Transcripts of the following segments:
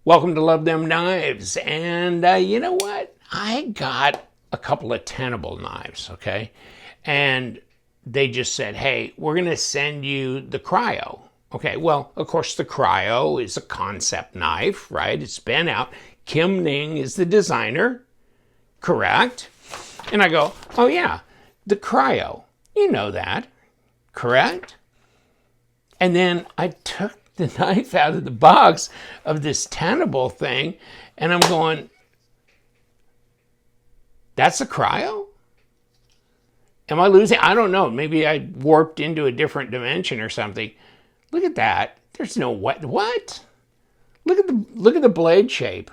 Welcome to Love Them Knives. And you know what? I got a couple of Tenable knives, okay? And they just said, hey, we're going to send you the Kryo. Okay, well, of course, the Kryo is a concept knife, right? It's been out. Kim Ning is the designer, correct? And I go, oh yeah, the Kryo. You know that, correct? And then I took the knife out of the box of this Tenable thing, and I'm going, that's a Kryo? Am I losing? I don't know. Maybe I warped into a different dimension or something. Look at that. There's no what? Look at the blade shape.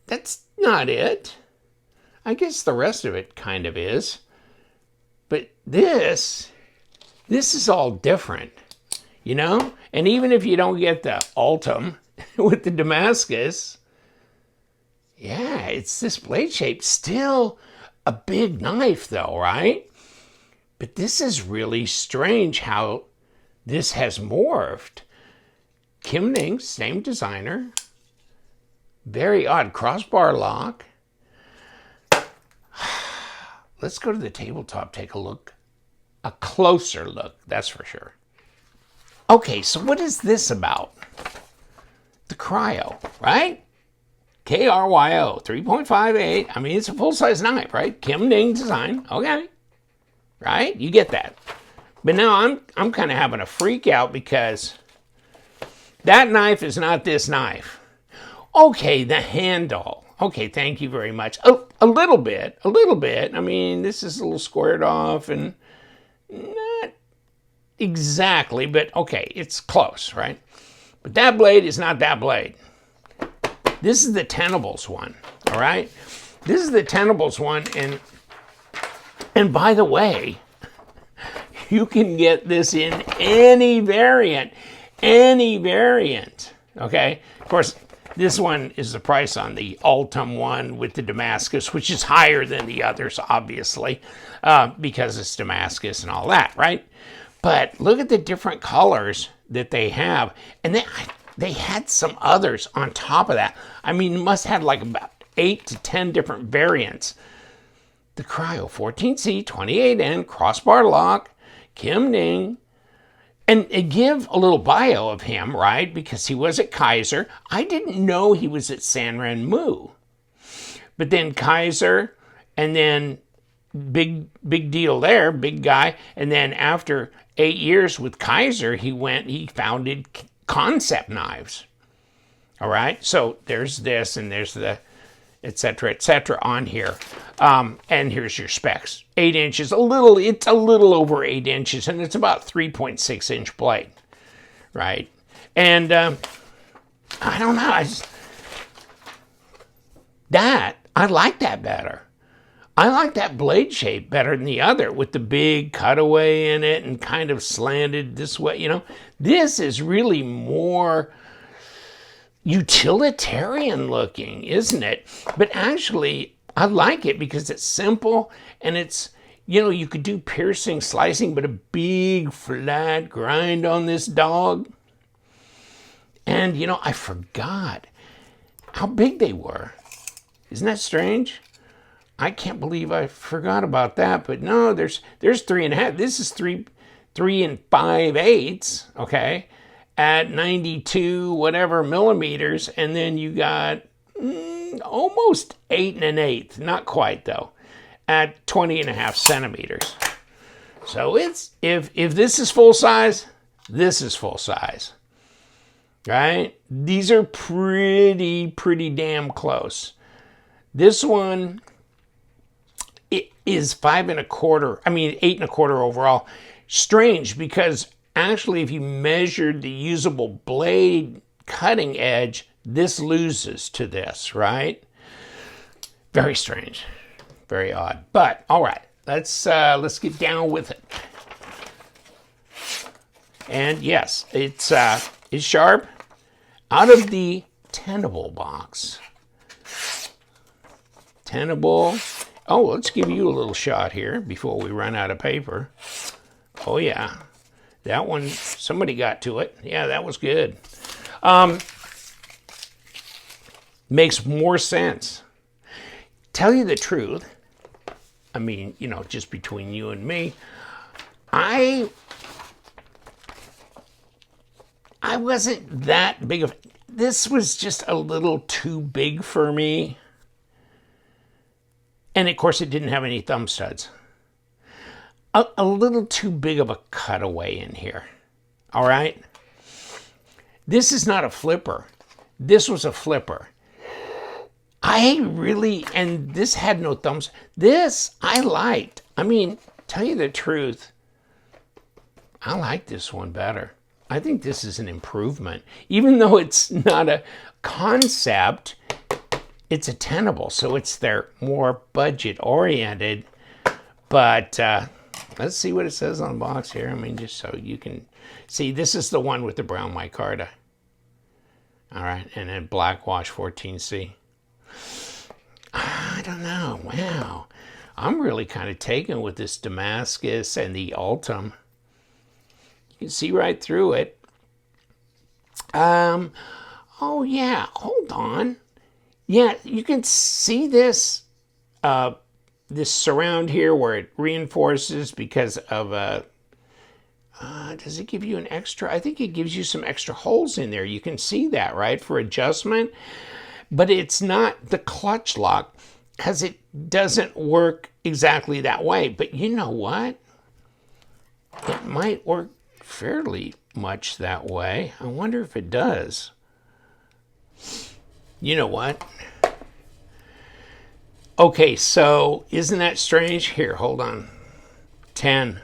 That's not it. I guess the rest of it kind of is. But this is all different, you know? And even if you don't get the Ultim with the Damascus, yeah, it's this blade shape. Still a big knife though, right? But this is really strange how this has morphed. Kim Ning, same designer. Very odd crossbar lock. Let's go to the tabletop, take a look. A closer look, that's for sure. Okay, so what is this about? The Kryo, right? Kryo, 3.58. I mean, it's a full-size knife, right? Kim Ning design, okay. Right? You get that. But now I'm kind of having a freak out because that knife is not this knife. Okay, the handle. Okay, thank you very much. A little bit. I mean, this is a little squared off and not exactly, but okay, it's close, right? But that blade is not that blade. This is the Tenables one, all right? This is the Tenables one, and by the way, you can get this in any variant, okay? Of course, this one is the price on the Ultim one with the Damascus, which is higher than the others, obviously, because it's Damascus and all that, right? But look at the different colors that they have. And they had some others on top of that. I mean, it must have like about 8 to 10 different variants. The Kryo 14C, 28N, crossbar lock, Kim Ning. And give a little bio of him, right? Because he was at Kaiser. I didn't know he was at Sanren Mu. But then Kaiser, and then big deal there, big guy. And then after 8 years with Kaiser, he founded Concept Knives. All right? So there's this, and there's the et cetera, on here. And here's your specs. 8 inches, it's a little over 8 inches, and it's about 3.6 inch blade, right? And I don't know, I like that better. I like that blade shape better than the other with the big cutaway in it and kind of slanted this way, you know? This is really more utilitarian looking, isn't it? But actually, I like it because it's simple and it's, you know, you could do piercing, slicing, but a big flat grind on this dog. And, you know, I forgot how big they were. Isn't that strange? I can't believe I forgot about that, but no, there's 3.5. This is 3 5/8, okay? At 92 whatever millimeters, and then you got almost 8 1/8, not quite though, at 20.5 centimeters. So it's if this is full size, this is full size, right? These are pretty damn close. This one is 5 1/4. I mean 8 1/4 overall. Strange because actually, if you measured the usable blade cutting edge, this loses to this, right? Very strange, very odd. But all right, let's get down with it. And yes, it's sharp. Out of the Tenable box, Tenable. Oh, let's give you a little shot here before we run out of paper. Oh yeah. That one, somebody got to it. Yeah, that was good. Makes more sense. Tell you the truth, I mean, you know, just between you and me, I wasn't that big of, this was just a little too big for me. And of course it didn't have any thumb studs. A little too big of a cutaway in here. All right. This is not a flipper. This was a flipper. I really, and this had no thumbs. This I liked. I mean, tell you the truth, I like this one better. I think this is an improvement. Even though it's not a concept, it's a Tenable, so it's their more budget oriented. But let's see what it says on the box here. I mean, just so you can see, this is the one with the brown micarta. All right, and then black wash 14C. I don't know. Wow. I'm really kind of taken with this Damascus and the Ultim. You can see right through it. Oh yeah, hold on. Yeah, you can see this this surround here where it reinforces because of does it give you an extra? I think it gives you some extra holes in there. You can see that, right, for adjustment. But it's not the clutch lock because it doesn't work exactly that way. But you know what? It might work fairly much that way. I wonder if it does. You know what? Okay, so isn't that strange? Here, hold on. 10.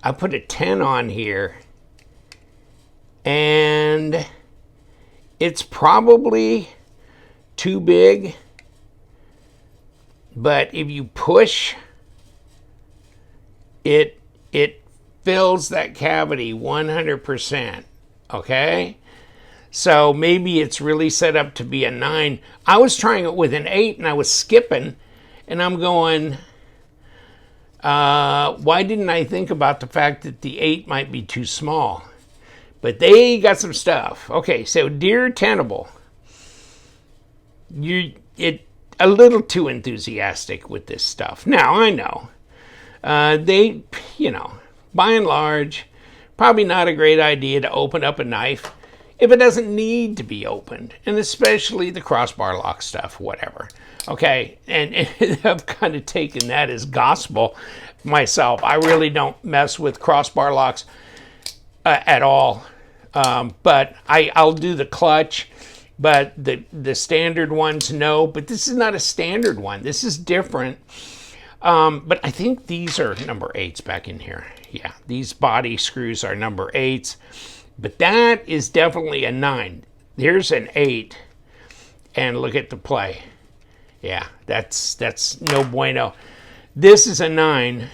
I put a 10 on here. And it's probably too big. But if you push, it fills that cavity 100%. Okay? So maybe it's really set up to be a 9. I was trying it with an 8 and I was skipping. And I'm going, why didn't I think about the fact that the 8 might be too small? But they got some stuff. Okay, so dear Tenable, you're a little too enthusiastic with this stuff. Now, I know. They, you know, by and large, probably not a great idea to open up a knife if it doesn't need to be opened. And especially the crossbar lock stuff, whatever. Okay, and I've kind of taken that as gospel myself. I really don't mess with crossbar locks at all. But I'll do the clutch, but the standard ones, no. But this is not a standard one. This is different. But I think these are number 8s back in here. Yeah, these body screws are number 8s. But that is definitely a 9. Here's an 8. And look at the play. Yeah, that's no bueno. This is a 9.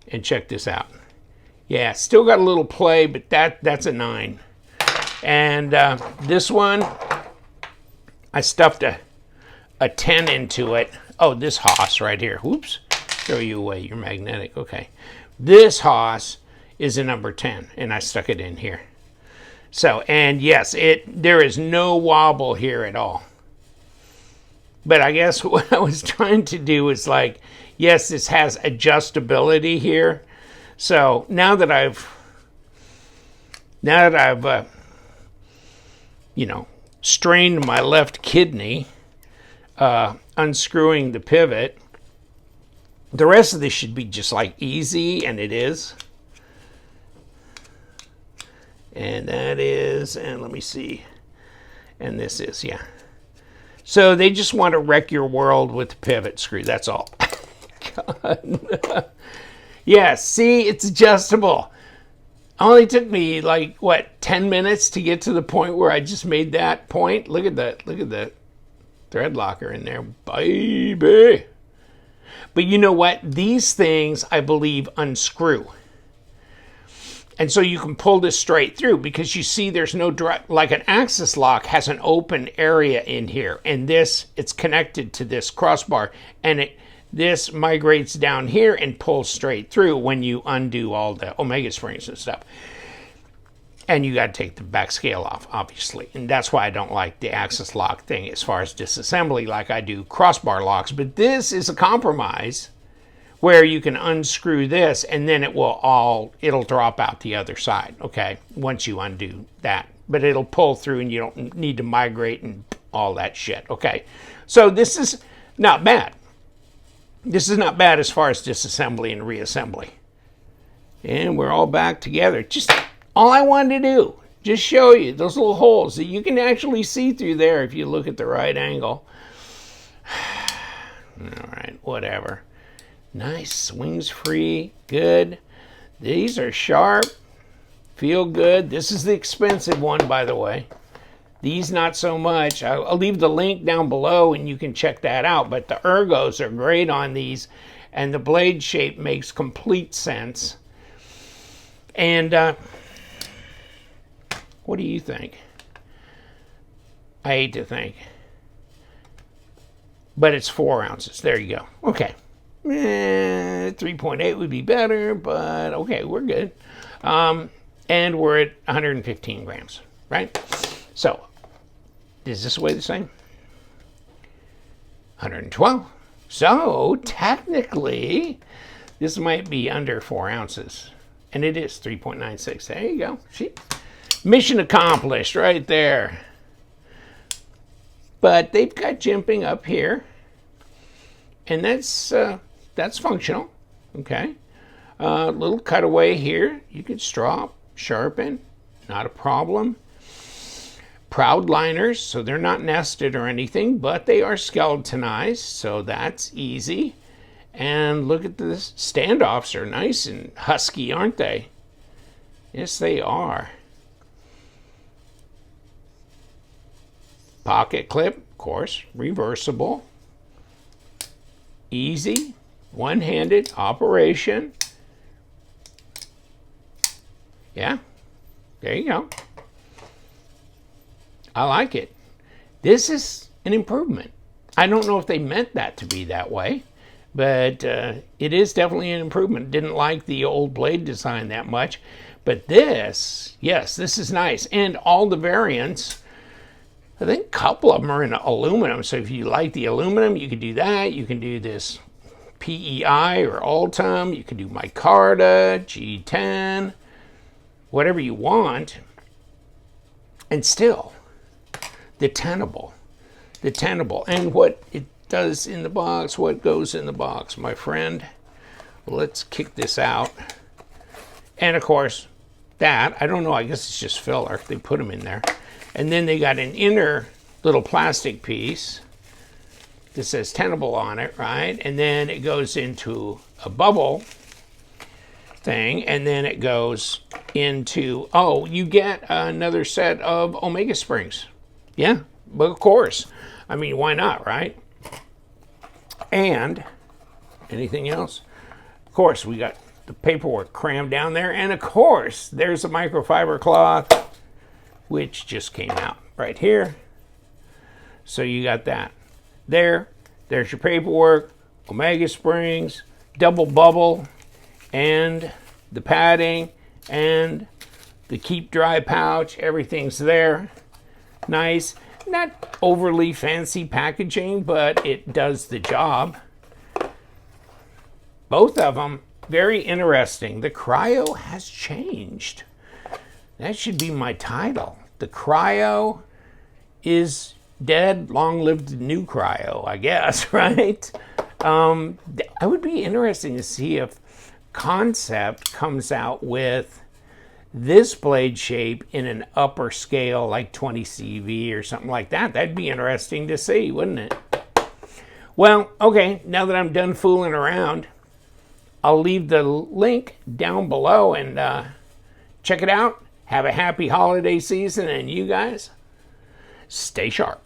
And check this out. Yeah, still got a little play, but that's a 9. And this one, I stuffed a 10 into it. Oh, this Haas right here. Whoops. Throw you away. You're magnetic. Okay. This Haas is a number 10, and I stuck it in here. So, and yes, there is no wobble here at all. But I guess what I was trying to do is like, yes, this has adjustability here. So now that I've you know, strained my left kidney, unscrewing the pivot, the rest of this should be just like easy, and it is. And that is, and let me see, and this is, yeah. So they just want to wreck your world with the pivot screw, that's all. God. Yeah, see, it's adjustable. Only took me like, what, 10 minutes to get to the point where I just made that point. Look at the thread locker in there, baby. But you know what? These things, I believe, unscrew. And so you can pull this straight through because you see there's no direct, like an axis lock has an open area in here. And this, it's connected to this crossbar. And this migrates down here and pulls straight through when you undo all the Omega springs and stuff. And you got to take the back scale off, obviously. And that's why I don't like the axis lock thing as far as disassembly like I do crossbar locks. But this is a compromise where you can unscrew this and then it'll drop out the other side, okay, once you undo that. But it'll pull through and you don't need to migrate and all that shit, okay. So this is not bad. This is not bad as far as disassembly and reassembly. And we're all back together. Just all I wanted to do, just show you those little holes that you can actually see through there if you look at the right angle. All right, whatever. Nice, swings free, good. These are sharp, feel good. This is the expensive one, by the way. These not so much. I'll leave the link down below and you can check that out. But the ergos are great on these and the blade shape makes complete sense. And what do you think? I hate to think. But it's 4 ounces. There you go. Okay. 3.8 would be better, but okay, we're good. And we're at 115 grams, right? So, does this weigh the same? 112. So, technically, this might be under 4 ounces. And it is 3.96. There you go. See? Mission accomplished right there. But they've got jimping up here. And that's functional, okay. Little cutaway here. You can strop, sharpen, not a problem. Proud liners, so they're not nested or anything, but they are skeletonized, so that's easy. And look at this. Standoffs are nice and husky, aren't they? Yes, they are. Pocket clip, of course, reversible. Easy, one-handed operation. Yeah, there you go. I like it. This is an improvement. I don't know if they meant that to be that way, but it is definitely an improvement. Didn't like the old blade design that much, but this, yes, this is nice. And all the variants, I think a couple of them are in aluminum, so if you like the aluminum, you can do that. You can do this PEI or Ultim. You can do micarta, G10, whatever you want. And still, the Tenable. And what it does in the box, what goes in the box, my friend. Let's kick this out. And of course, that, I don't know, I guess it's just filler. They put them in there. And then they got an inner little plastic piece that says Tenable on it, right? And then it goes into a bubble thing, and then it goes into, oh, you get another set of Omega springs. Yeah, but of course. I mean, why not, right? And anything else? Of course, we got the paperwork crammed down there. And of course, there's a microfiber cloth, which just came out right here. So you got that. There's your paperwork, Omega springs, double bubble, and the padding, and the keep dry pouch. Everything's there. Nice. Not overly fancy packaging, but it does the job. Both of them, very interesting. The Kryo has changed. That should be my title. The Kryo is dead, long live the new Kryo, I guess, right? I would be interesting to see if Concept comes out with this blade shape in an upper scale, like 20 CV or something like that. That'd be interesting to see, wouldn't it? Well, okay, now that I'm done fooling around, I'll leave the link down below and check it out. Have a happy holiday season, and you guys, stay sharp.